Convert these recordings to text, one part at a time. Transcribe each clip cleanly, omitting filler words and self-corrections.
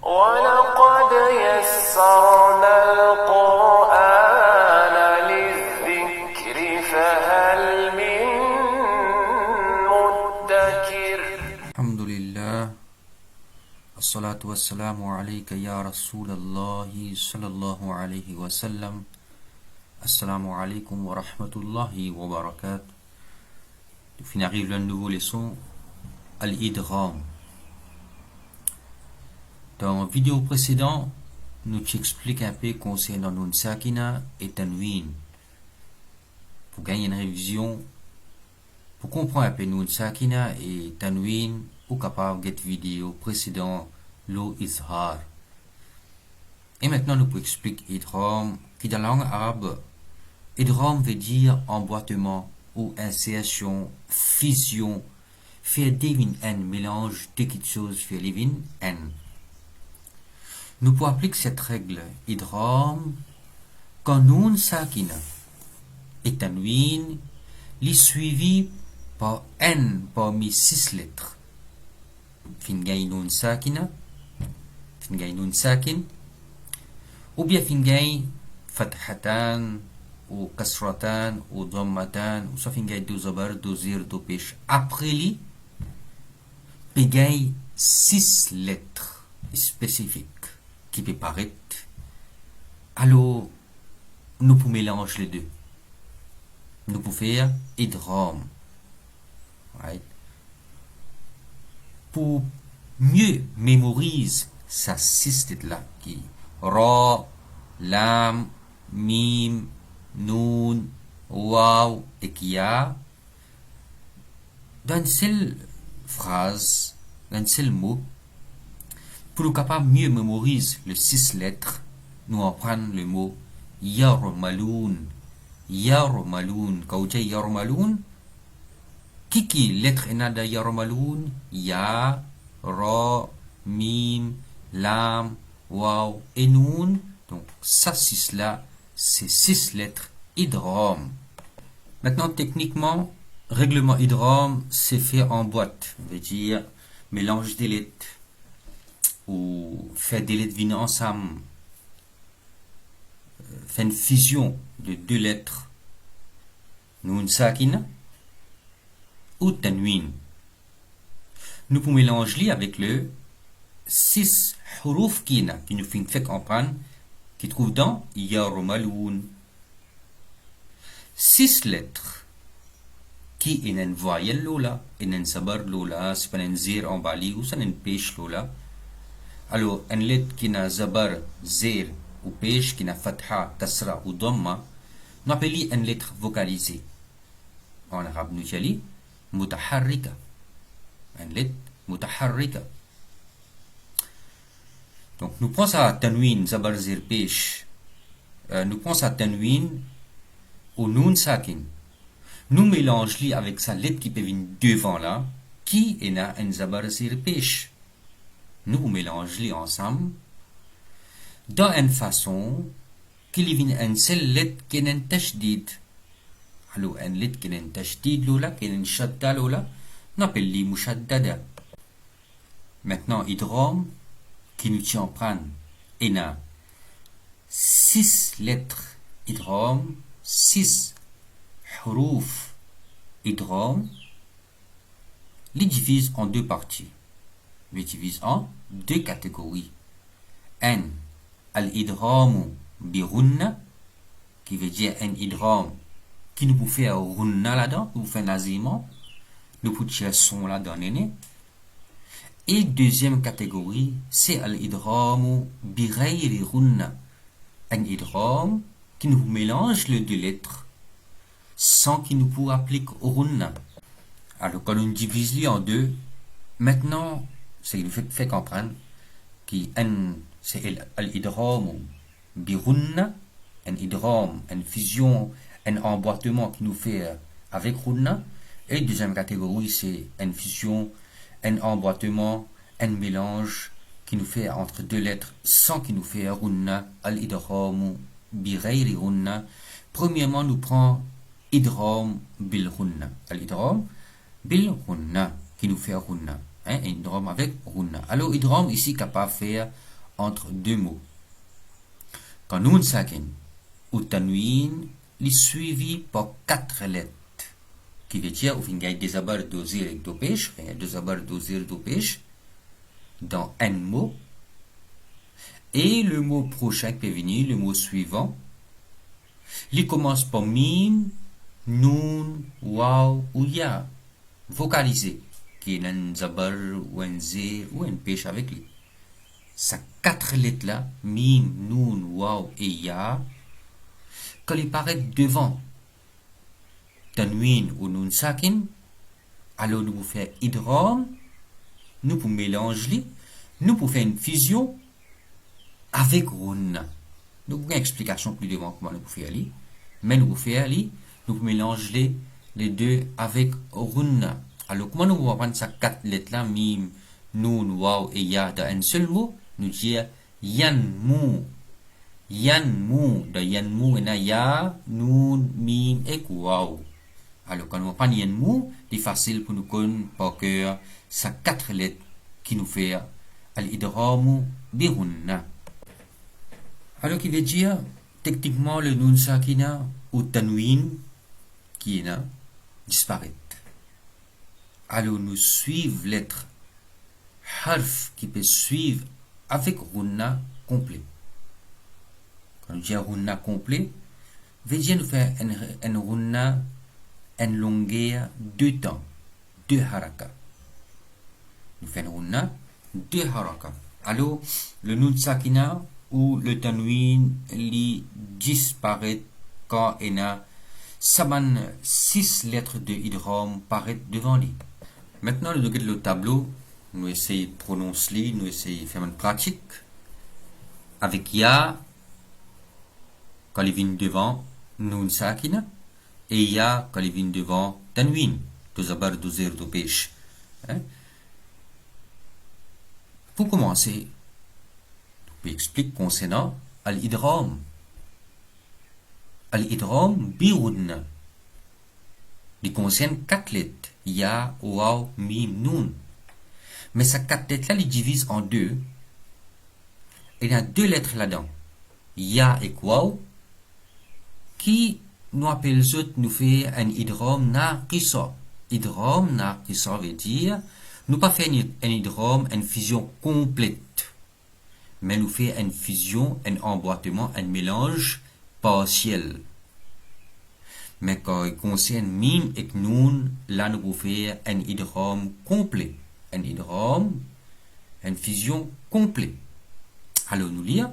ولقد يسرنا القرآن للذكر فهل من مدكر. الحمد لله الصلاة والسلام عليك يا رسول الله صلى الله عليه وسلم. Assalamu alaikum wa rahmatullahi wa barakatuh. Puis arrive la nouvelle leçon, Al-Idgham. Dans la vidéo précédente, nous t'expliquons un peu concernant Nun Sakina et Tanwin. Pour gagner une révision, pour comprendre un peu Nun Sakina et Tanwin, ou capable de cette vidéo précédente, l'eau Izhar. Et maintenant, nous pouvons expliquer Idgham, qui dans la langue arabe, Idgham veut dire emboîtement ou insertion, fusion, faire deviner un mélange de quelque chose, faire deviner un. Nous pouvons appliquer cette règle Idgham quand Nun Sakina et Tanwin est suivi par n parmi 6 lettres. Fin gagne Nun Sakina, fin gagne Nun Sakin, ou bien fin gagne Fathatan, ou kasratan, ou dhammatan, ou ça fin gagne deux zabar, deux zir, deux pêche. Après lui, il gagne 6 lettres spécifiques qui peuvent paraître. Alors, nous pouvons mélanger les deux. Nous pouvons faire Idgham. Right? Pour mieux mémoriser ces 6 lettres-là, qui Ra, Lam, Mim, Nun, Waw et Kia, dans une seule phrase, dans un seul mot, pour nous capables mieux mémoriser les 6 lettres, nous en prenons le mot Yarmaloun. Yarmaloun. Quand vous dites Yarmaloun, qui lettre est de Yarmaloun? Ya, Ra, Mim, Lam, Waw et Nun. Donc, ça 6 là, c'est 6 lettres Idgham. Maintenant, techniquement, règlement Idgham, c'est fait en boîte. Ça veut dire mélange des lettres ou faire des lettres venir ensemble. Faire une fusion de 2 lettres. Nun Sakina ou Tanwin. Nous pouvons mélanger avec le 6 huruf qui nous fait comprendre, qui trouve dans Yarmaloun. 6 lettres qui est une voyelle lola, une sabar lola, c'est pas une zir en bali ou c'est une pêche lola. Alors, une lettre qui n'a zabar, zir ou pêche, qui n'a fatha, kasra ou dhamma, nous appelons une lettre vocalisée. En arabe, nous disons mutaharrika. Une lettre mutaharrika. Donc, nous prenons ça Tanwin, zabar, zir, pêche. Nous prenons ça Tanwin ou Nun Sakin. Nous mélangeons avec sa lettre qui peut venir devant là, qui est là un zabar, zir, pêche. Nous mélangeons ensemble dans une façon qu'il y ait une seule lettre qui est un tashdid. Alors, une lettre qui est un tashdid, là, qui est un shadda, là, on appelle les mushaddada. Maintenant, Idgham, qui nous tient en prendre, il y a 6 lettres Idgham, 6 huruf Idgham, les divise en 2 parties. Les divise en 2 catégories. Un, al-idgham bi ghunna, qui veut dire un idgham qui nous peut faire ghunna là-dedans, nous fait naziment, nous peut tirer son là-dedans. Et deuxième catégorie, c'est al-idgham bi ghayri ghunna, un idgham qui nous mélange les 2 lettres sans qu'il nous peut appliquer ghunna. Alors quand on divise en 2, maintenant c'est le fait comprendre qui c'est al-idgham bi ghunna, un idgham, une fusion, un emboîtement qui nous fait avec ghunna. Et deuxième catégorie, c'est une fusion, un emboîtement, un mélange qui nous fait entre 2 lettres sans qu'il nous fait ghunna, al-idgham bi ghayri ghunna. Premièrement, nous prenons idgham bil ghunna, al-idgham bil ghunna qui nous fait ghunna. Idgham avec ghunna. Alors, idgham ici capable de faire entre deux mots. Quand nun sakin ou tanwin est suivi par 4 lettres, qui veut dire, au final, des abar dosir et dopèche, des abar dosir dopèche, dans un mot, et le mot prochain qui peut venir, le mot suivant, il commence par mim, nun, waw ou ya, vocalisé, qui est un zabar ou un zir ou un pêche avec lui. Ces 4 lettres-là, mim, nun, waw et ya, quand ils paraissent devant tanwin ou nun sakin, alors nous pouvons faire idgham, nous pouvons mélanger, nous pouvons faire une fusion avec runna. Nous avons une explication plus devant comment nous pouvons faire ali, mais nous pouvons faire ali, nous pouvons mélanger les deux avec runna. Alors comment nous pouvons prendre ces 4 lettres-là, mim, nun, waw et ya, dans un seul mot, nous dire yanmu. Yanmu, dans yanmu, il y a ya, nun, mim et waw. Alors, quand on prend yanmu, c'est facile pour nous connaître par cœur ces 4 lettres qui nous fait al-idramu birunna. Alors, qui veut dire, techniquement, le nun sakina ou tanwin qui est là, disparaît. Alors, nous suivons lettre harf qui peut suivre avec runna complet. Quand nous disons runna complet, veut dire nous faire un runna en longueur 2 temps, 2 haraka. Nous faisons runna 2 haraka. Alors, le nun sakina ou le tanwin li disparaît quand il a 6 lettres de idgham paraît devant lui. Maintenant, nous regardons le tableau, nous essayons de prononcer, nous essayons de faire une pratique avec ya quand il vient devant nun sakina et ya quand il vient devant tanwin, deux zabar, deux zir, deux pêche. Pour commencer, on explique concernant al-idgham. Al-idgham birudna. Il concerne 4 lettres. Ya, waw, mim, nun. Mais ces 4 lettres-là, ils divisent en 2. Il y a 2 lettres là-dedans. Ya et waw, qui nous appelle nous fait un idgham naqisa. Idgham naqisa veut dire, nous pas faire un idgham, une fusion complète. Mais nous fait une fusion, un emboîtement, un mélange partiel. Mais quand il concerne mim et nun, là nous pouvons faire un idgham complet. Un idgham, une fusion complète. Alors nous lire.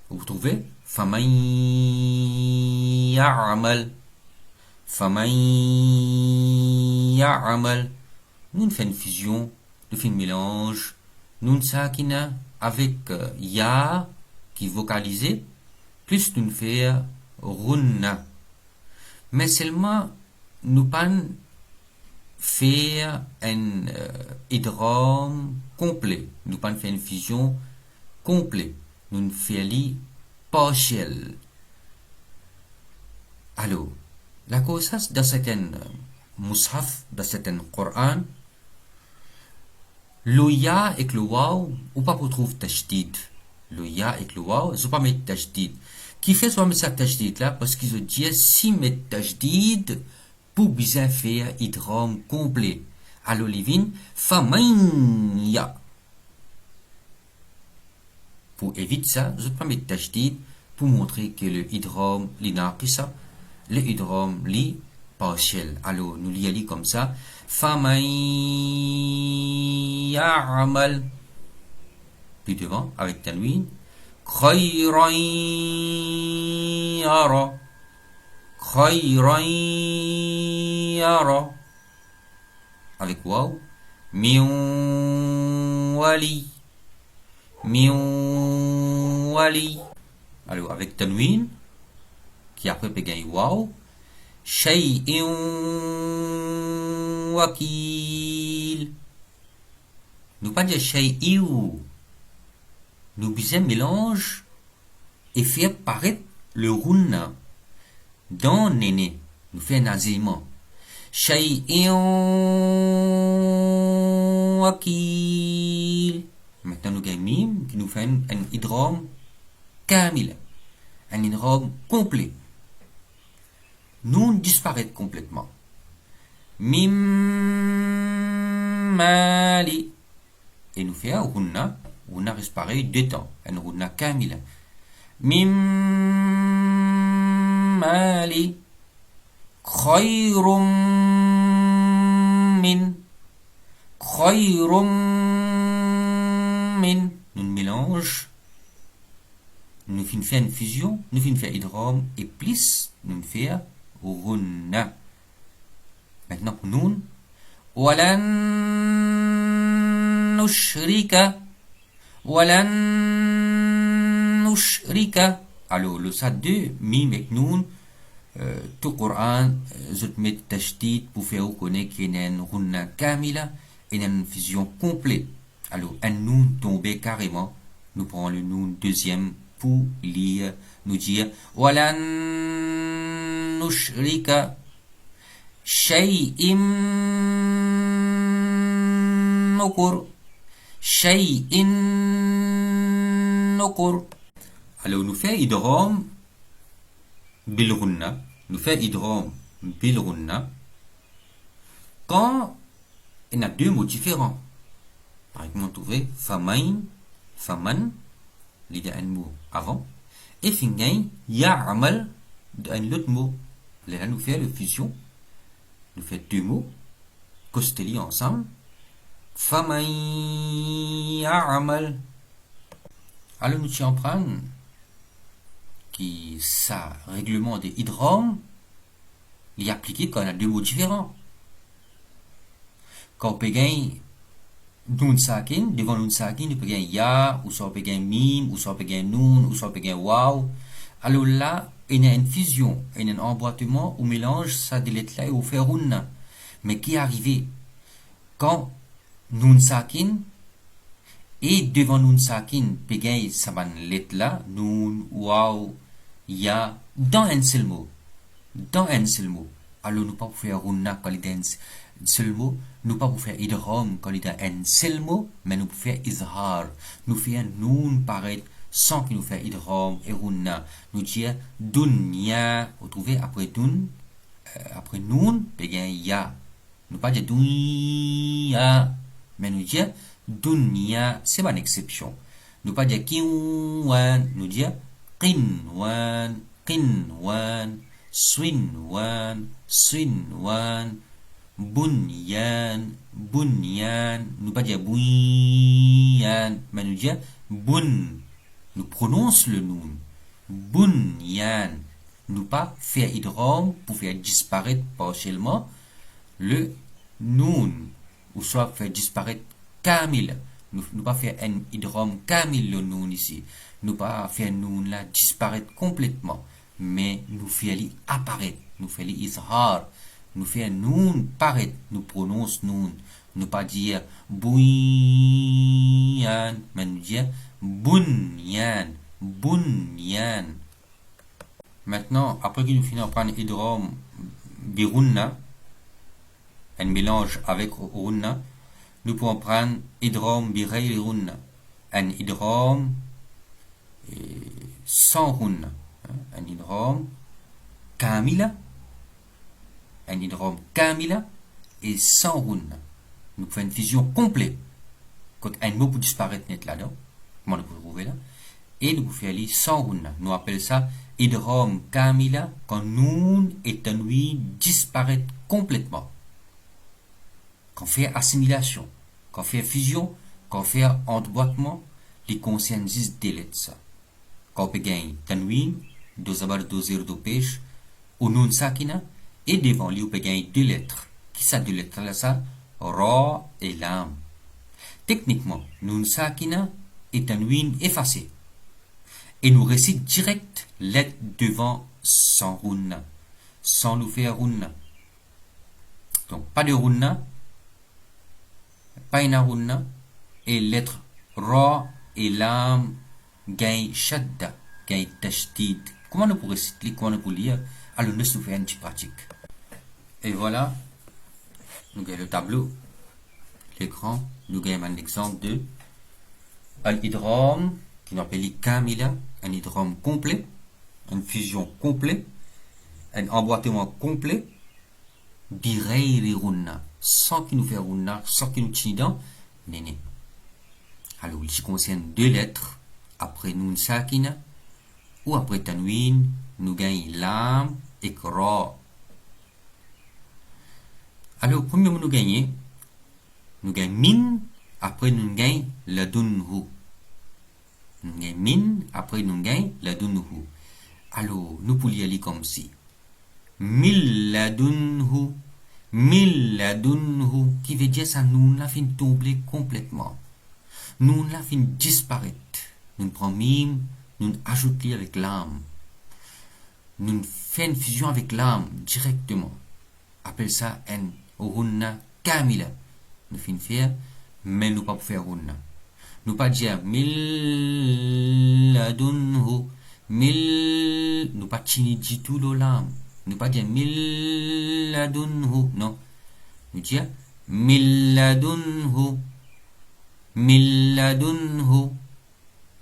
Vous trouvez faman ya'mal. Faman ya'mal. Nous faisons une fusion, nous faisons un mélange. Nun sakina avec ya qui est vocalisé, plus nous faisons runna. Mais seulement nous pas faire un idgham complet. Nous pas faire une fusion complète. Nous faisons partiel. Alors, la cause dans certains mushaf, dans certains Coran, le ya et le waw, ou pas pour trouver tajdid. Le ya et le waw, ils ne pas mettre tajdid. Qui fait soit mettre ça tajdid là, parce qu'ils ont dit si mettre tajdid pour bien faire idgham complet. Alors, livin, faman ya. Pour éviter ça, je vais mettre tajdid pour montrer que le idgham li naqisa, le idgham li partiel. Alors, nous l'y comme ça. Faman ya'mal. Puis devant, avec tanwin. Khayran yara. Khayran yara. Avec waw. Min wali. Min wali. Alors, avec tanwin, qui après peut gagner waw. Shay'in wakil. Nous pas dire shay'in. Nous bien mélange et faire paraître le runna dans néné. Nous fait un azimant. Shay'in wakil. Maintenant, nous avons mim qui nous fait un idgham kamila, un idgham complet. Noun disparaît complètement. Mim mali. Et nous fait un runna. Runna disparaît deux temps. Un runna kamila. Mim mali. Khayrum min. Khayrum min. Nous mélange. Nous fait une fusion. Nous fait idgham et plus. Nous fait runna. Maintenant pour noun. Walan nushrika. Walan nushrika. Alors, le sad 2, mim et noun, tout Coran, zut met tashdid pour faire reconnaître qu'il y a une runna kamila et une fusion complète. Alors, un noun tombé carrément. Nous prenons le noun deuxième pour lire, nous dire walan nushrika shay'in nukur shay'in nukur. Alors nous fait idgham bil ghunna, nous fait idgham bil ghunna quand il y a deux mots différents. Par exemple, on trouvait famain, faman, il y a un mot avant, et fingain ya'amal d'un autre mot. Là, nous fait la fusion, nous fait deux mots, costellés ensemble. Faman ya'amal. Alors nous t'y en prendre qui ça règlement des idgham il est appliqué quand on a deux mots différents. Quand on peut gagner nun sakin, devant nun sakin, on peut gagner ya, ou soit on peut gagner mim, ou soit on peut gagner nun, ou soit on peut gagner waw. Alors là, il y a une fusion, il y a un emboîtement ou mélange ça des lettres là et on fait runna. Mais qui est arrivé quand nun sakin et devant nun sakin, peut gagner ça ban lettre là, nun, waw, ya, dans un seul mot. Dans un seul mot. Alors nous pas pour faire runna quand il y a un seul mot, nous pas pour faire idgham quand il y a un seul mot, mais nous pour faire izhar. Nous faire un noun paraître sans qu'il nous fait idgham et runna. Nous dire dunya, vous trouvez après dun, après noun, bien ya. Nous pas dire dunya, mais nous dire dunya, c'est une exception. Nous pas dire kinwan, nous dire qinwan, qinwan. Swinwan, swinwan, bunyan, bunyan, nous pas dire bunyan, mais nous dire bun, nous prononce le noun, bunyan, nous pas faire idgham pour faire disparaître partiellement le noun, ou soit faire disparaître kamil, nous pas faire un idgham kamil le noun ici, nous pas faire noun là disparaître complètement. Mais nous faisons apparaître, nous faisons izhar, nous faisons noun paraître, nous prononce noun, nous pas dire bunyan, mais nous dire bunyan, bunyan. Maintenant, après que nous finissons par prendre idgham birunna, un mélange avec runna, nous pouvons prendre idgham birayri runna, un idgham sans runna. Un idgham kamila, un idgham kamila et sans runna. Nous faisons une fusion complète. Quand un mot peut disparaître net là-dedans, comment nous pouvons trouver là, et nous pouvons aller sans runna. Nous appelons ça idgham kamila quand nun et tanwin disparaissent complètement. Quand on fait assimilation, quand on fait fusion, quand on fait emboîtement, les concernent juste des lettres ça. Quand on peut gagner tanwin, deux zabar, deux zéro, deux pêche, ou nun sakina, et devant lui, on peut gagner deux lettres. Qui ça, deux lettres là, ça? Ra et lam. Techniquement, nun sakina est un win effacé. Et nous récite direct lettre devant sans runna. Sans nous faire runna. Donc, pas de runna, pas une runna, et lettre ra et lam gagne shadda, gagne tashdid. Comment on pourrait citer, comment on pourrait lire? Alors, nous faisons une petite pratique. Et voilà, nous avons le tableau, l'écran, nous avons un exemple de al-idgham, qui nous appelle kamila, un idgham complet, une fusion complète, un emboîtement complet, birayri gunna, sans qu'il nous fait gunna, sans qu'il nous tire dans, néné. Alors, il concerne deux lettres, après nun sakina, ou après tanwin, nous gagnons lam et ra. Alors, premier mot nous gagnons min, après nous gagnons ladunhu. Nous gagnons min, après nous gagnons ladunhu. Alors, nous pouvons y aller comme si. Milladunhu, qui veut dire ça, nous la fin tomber complètement. Nous la fin disparaître. Nous prenons mim, nous ajoutons avec l'âme. Nous faisons une fusion avec l'âme directement. Appelle ça un hunna kamila. Nous faisons faire, mais nous pas faire hunna. Nous pas dire milladunhu, nous pas chini du tout l'âme. Nous pas dire milladunhu, non. Nous dire milladunhu.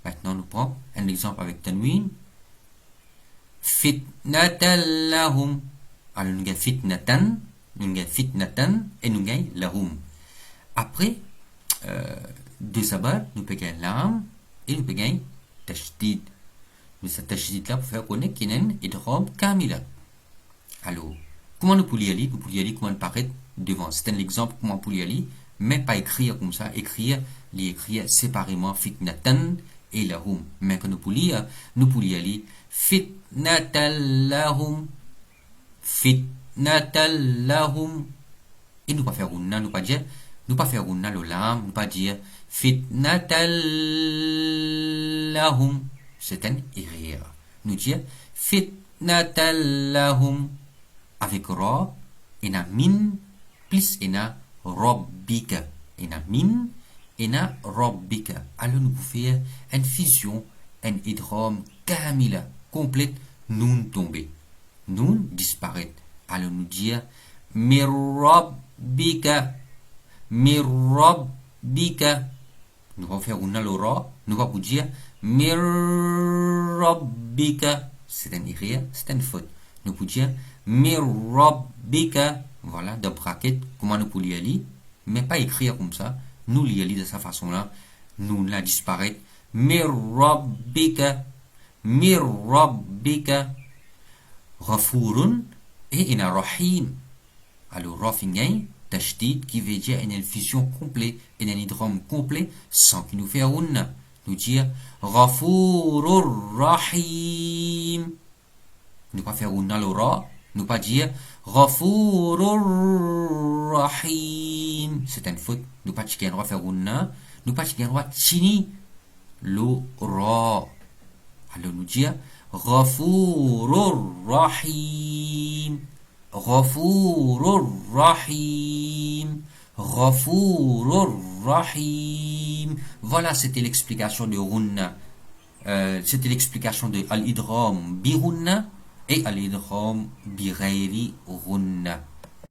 Maintenant, nous prenons un exemple avec tanwin. Fitnatan lahum. Alors, nous avons fitnatan, et nous avons lahum. Après, deux abad, nous pouvons gagner l'âme, et nous pouvons gagner tashdid. Mais cette tashdid là, pour faire connaître qu'il y a un idgham kamila. Alors, comment nous pouvons y aller? Nous pouvons y aller comment paraître devant. C'est un exemple comment nous pouvons y aller, mais pas écrire comme ça, écrire séparément fitnatan et lahum. Mais quand nous pouvons y aller fitnatan lahum, et nous pas faire unna, nous pas faire unna le lam, nous pas dire fitnatan lahum. C'est un erreur. Nous dire fitnatan lahum avec ra, et na min plus et na rabbika, et na min et na rabbika. Alors nous pouvons faire une fusion, un idgham kamila complète, nun tombé, nun disparaît. Alors nous dire mir rabbika. Nous allons faire une ra, nous allons dire mir rabbika. C'est un erreur, c'est une faute. Nous pouvons dire mir rabbika. Voilà, de bracket, comment nous pouvons y aller, mais pas écrire comme ça. Nous y aller de cette façon-là, nous la disparaître. Mir rabbika, ghafurun et ina rahim. Alors, rafingay, tashdid, qui veut dire une fusion complète, et un idgham complet, sans qu'il nous fait un. Nous dire ghafurur rahim. Nous pas faire un le ra, nous pas dire ghafurur rahim. C'est une faute. Nous pas dire qu'on faire un, nous pas dire qu'on chini le ra. Alors nous dire ghafurur rahim. Ghafurur rahim. Voilà, c'était l'explication de Runna. C'était l'explication de Al-Idgham bi Runna et Al-Idgham bi Ghayri Runna.